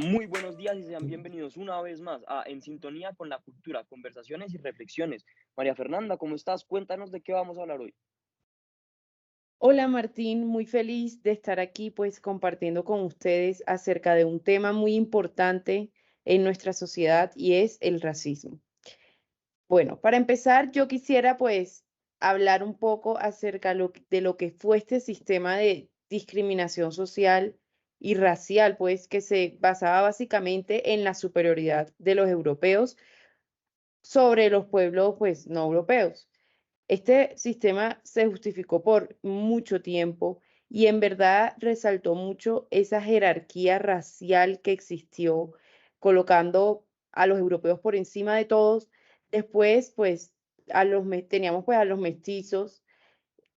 Muy buenos días y sean bienvenidos una vez más a En Sintonía con la Cultura, conversaciones y reflexiones. María Fernanda, ¿cómo estás? Cuéntanos de qué vamos a hablar hoy. Hola Martín, muy feliz de estar aquí pues compartiendo con ustedes acerca de un tema muy importante en nuestra sociedad y es el racismo. Bueno, para empezar yo quisiera pues hablar un poco acerca de lo que fue este sistema de discriminación social y racial pues que se basaba básicamente en la superioridad de los europeos sobre los pueblos pues no europeos. Este sistema se justificó por mucho tiempo y en verdad resaltó mucho esa jerarquía racial que existió, colocando a los europeos por encima de todos. Después, pues, teníamos pues a los mestizos,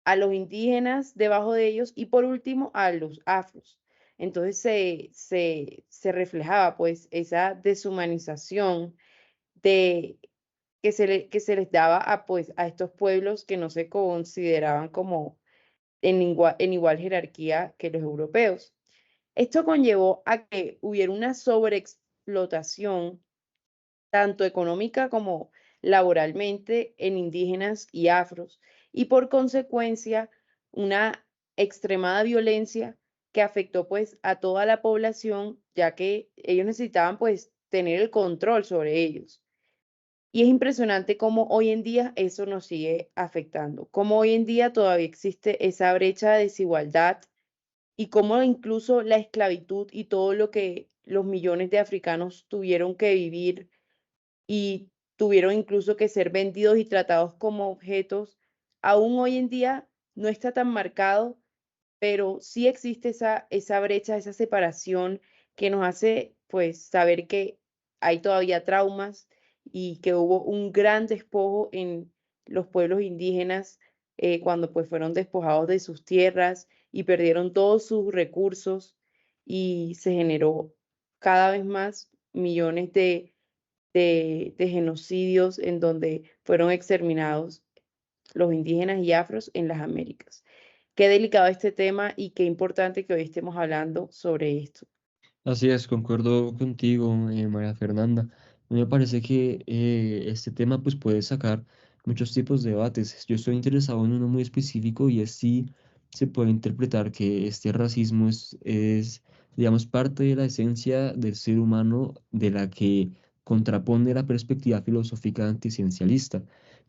a los indígenas debajo de ellos y por último a los afros. Entonces se reflejaba pues esa deshumanización de que se les daba a, pues, a estos pueblos que no se consideraban como en igual jerarquía que los europeos. Esto conllevó a que hubiera una sobreexplotación, tanto económica como laboralmente, en indígenas y afros, y por consecuencia, una extremada violencia que afectó pues a toda la población, ya que ellos necesitaban pues tener el control sobre ellos. Y es impresionante cómo hoy en día eso nos sigue afectando, cómo hoy en día todavía existe esa brecha de desigualdad y cómo incluso la esclavitud y todo lo que los millones de africanos tuvieron que vivir y tuvieron incluso que ser vendidos y tratados como objetos, aún hoy en día no está tan marcado, pero sí existe esa brecha, esa separación que nos hace pues saber que hay todavía traumas y que hubo un gran despojo en los pueblos indígenas cuando pues fueron despojados de sus tierras y perdieron todos sus recursos y se generó cada vez más millones de genocidios en donde fueron exterminados los indígenas y afros en las Américas. Qué delicado este tema y qué importante que hoy estemos hablando sobre esto. Así es, concuerdo contigo, María Fernanda. A mí me parece que este tema pues puede sacar muchos tipos de debates. Yo estoy interesado en uno muy específico y es si se puede interpretar que este racismo digamos, parte de la esencia del ser humano de la que contrapone la perspectiva filosófica anticiencialista.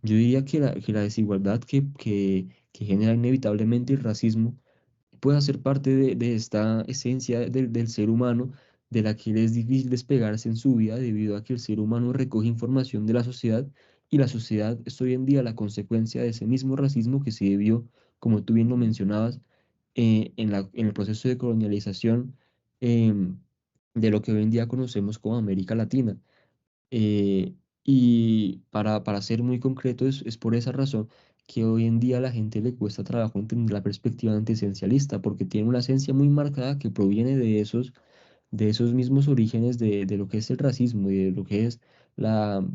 Yo diría que la desigualdad que genera inevitablemente el racismo pueda ser parte de esta esencia del ser humano, de la que le es difícil despegarse en su vida debido a que el ser humano recoge información de la sociedad y la sociedad es hoy en día la consecuencia de ese mismo racismo que se debió, como tú bien lo mencionabas, en el proceso de colonialización em, de lo que hoy en día conocemos como América Latina. Eh, y para ser muy concreto, es por esa razón que hoy en día a la gente le cuesta trabajo entender la perspectiva antiesencialista, porque tiene una esencia muy marcada que proviene de esos mismos orígenes de lo que es el racismo y de lo que es la,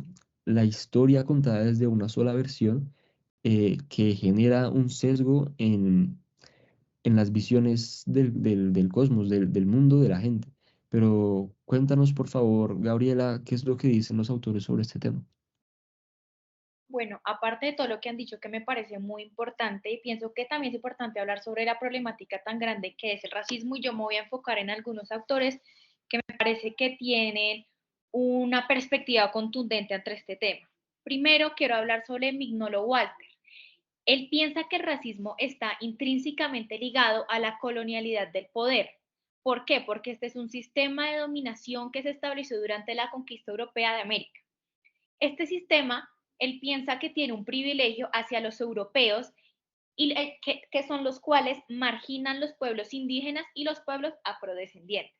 la historia contada desde una sola versión, que genera un sesgo en las visiones del cosmos, del mundo, de la gente. Pero cuéntanos, por favor, Gabriela, ¿qué es lo que dicen los autores sobre este tema? Bueno, aparte de todo lo que han dicho que me parece muy importante, y pienso que también es importante hablar sobre la problemática tan grande que es el racismo, y yo me voy a enfocar en algunos autores que me parece que tienen una perspectiva contundente ante este tema. Primero, quiero hablar sobre Mignolo Walter. Él piensa que el racismo está intrínsecamente ligado a la colonialidad del poder. ¿Por qué? Porque este es un sistema de dominación que se estableció durante la conquista europea de América. Este sistema, él piensa que tiene un privilegio hacia los europeos y que son los cuales marginan los pueblos indígenas y los pueblos afrodescendientes.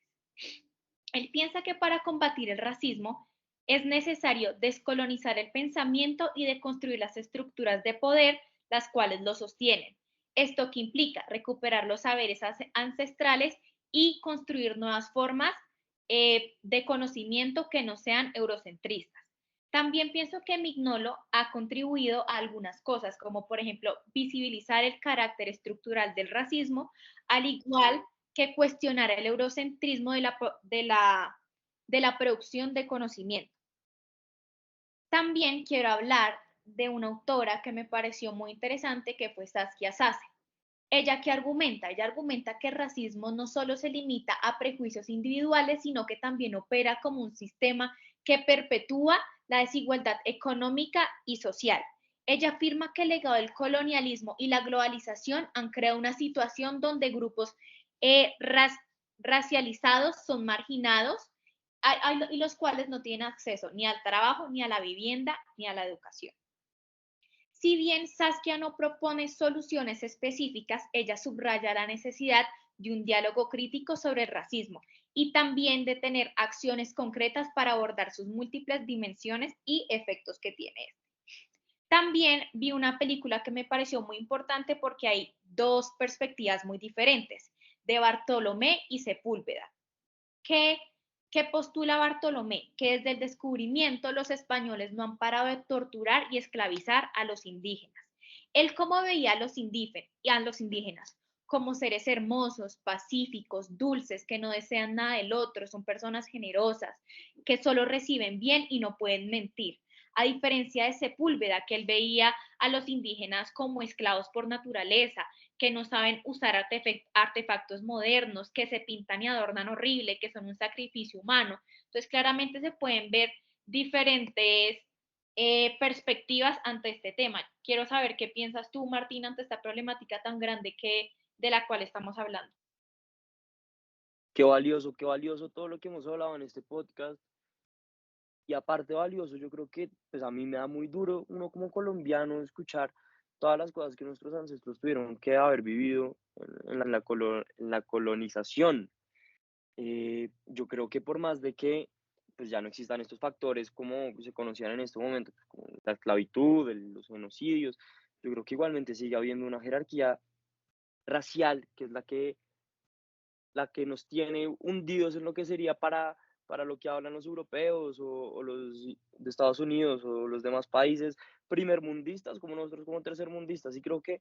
Él piensa que para combatir el racismo es necesario descolonizar el pensamiento y deconstruir las estructuras de poder, las cuales lo sostienen. Esto que implica recuperar los saberes ancestrales y construir nuevas formas de conocimiento que no sean eurocentristas. También pienso que Mignolo ha contribuido a algunas cosas, como por ejemplo visibilizar el carácter estructural del racismo, al igual que cuestionar el eurocentrismo de la de la producción de conocimiento. También quiero hablar de una autora que me pareció muy interesante, que fue Saskia Sassen. Ella argumenta que el racismo no solo se limita a prejuicios individuales, sino que también opera como un sistema que perpetúa la desigualdad económica y social. Ella afirma que el legado del colonialismo y la globalización han creado una situación donde grupos racializados son marginados y los cuales no tienen acceso ni al trabajo, ni a la vivienda, ni a la educación. Si bien Saskia no propone soluciones específicas, ella subraya la necesidad de un diálogo crítico sobre el racismo y también de tener acciones concretas para abordar sus múltiples dimensiones y efectos que tiene. También vi una película que me pareció muy importante porque hay dos perspectivas muy diferentes, de Bartolomé y Sepúlveda. ¿Qué postula Bartolomé? Que desde el descubrimiento los españoles no han parado de torturar y esclavizar a los indígenas. Él cómo veía a los indígenas como seres hermosos, pacíficos, dulces, que no desean nada del otro, son personas generosas, que solo reciben bien y no pueden mentir. A diferencia de Sepúlveda, que él veía a los indígenas como esclavos por naturaleza, que no saben usar artefactos modernos, que se pintan y adornan horrible, que son un sacrificio humano. Entonces, claramente se pueden ver diferentes perspectivas ante este tema. Quiero saber qué piensas tú, Martín, ante esta problemática tan grande de la cual estamos hablando. Qué valioso todo lo que hemos hablado en este podcast. Y aparte valioso, yo creo que pues a mí me da muy duro uno como colombiano escuchar todas las cosas que nuestros ancestros tuvieron que haber vivido en la colonización. Yo creo que por más de que pues ya no existan estos factores como se conocían en este momento, pues, como la esclavitud, los genocidios, yo creo que igualmente sigue habiendo una jerarquía racial que es la que nos tiene hundidos en lo que sería para lo que hablan los europeos o los de Estados Unidos o los demás países primermundistas como nosotros como tercermundistas. Y creo que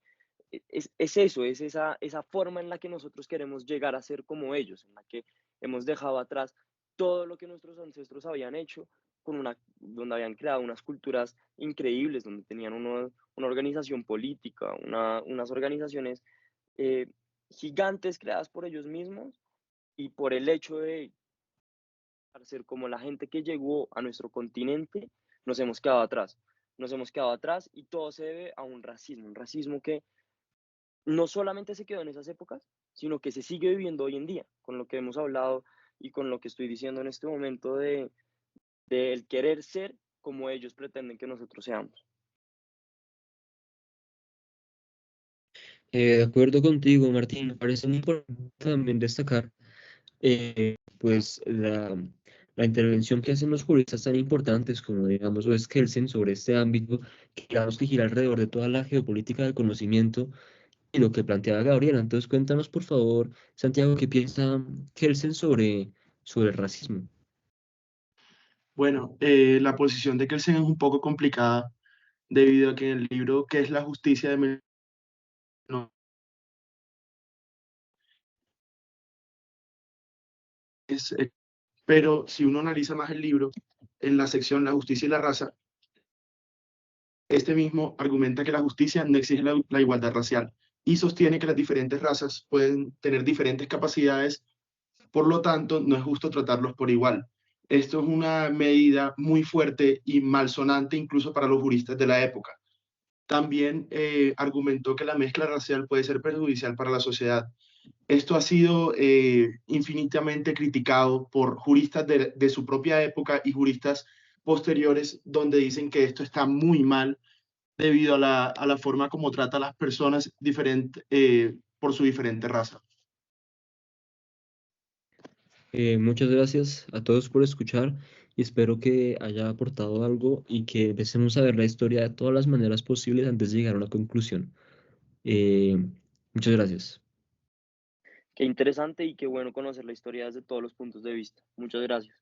es eso, es esa forma en la que nosotros queremos llegar a ser como ellos, en la que hemos dejado atrás todo lo que nuestros ancestros habían hecho, donde habían creado unas culturas increíbles, donde tenían una organización política, unas organizaciones eh, gigantes creadas por ellos mismos y por el hecho de ser como la gente que llegó a nuestro continente, nos hemos quedado atrás. Nos hemos quedado atrás y todo se debe a un racismo que no solamente se quedó en esas épocas, sino que se sigue viviendo hoy en día, con lo que hemos hablado y con lo que estoy diciendo en este momento de el querer ser como ellos pretenden que nosotros seamos. De acuerdo contigo, Martín, me parece muy importante también destacar pues la intervención que hacen los juristas tan importantes como, digamos, o es Kelsen sobre este ámbito, que digamos que gira alrededor de toda la geopolítica del conocimiento y lo que planteaba Gabriela. Entonces, cuéntanos, por favor, Santiago, qué piensa Kelsen sobre el racismo. Bueno, la posición de Kelsen es un poco complicada debido a que en el libro ¿Qué es la justicia de no, pero si uno analiza más el libro, en la sección La justicia y la raza, este mismo argumenta que la justicia no exige la igualdad racial y sostiene que las diferentes razas pueden tener diferentes capacidades, por lo tanto, no es justo tratarlos por igual. Esto es una medida muy fuerte y malsonante incluso para los juristas de la época. También argumentó que la mezcla racial puede ser perjudicial para la sociedad. Esto ha sido infinitamente criticado por juristas de su propia época y juristas posteriores, donde dicen que esto está muy mal debido a la forma como trata a las personas por su diferente raza. Muchas gracias a todos por escuchar y espero que haya aportado algo y que empecemos a ver la historia de todas las maneras posibles antes de llegar a una conclusión. Eh, Muchas gracias. Qué interesante y qué bueno conocer la historia desde todos los puntos de vista. Muchas gracias.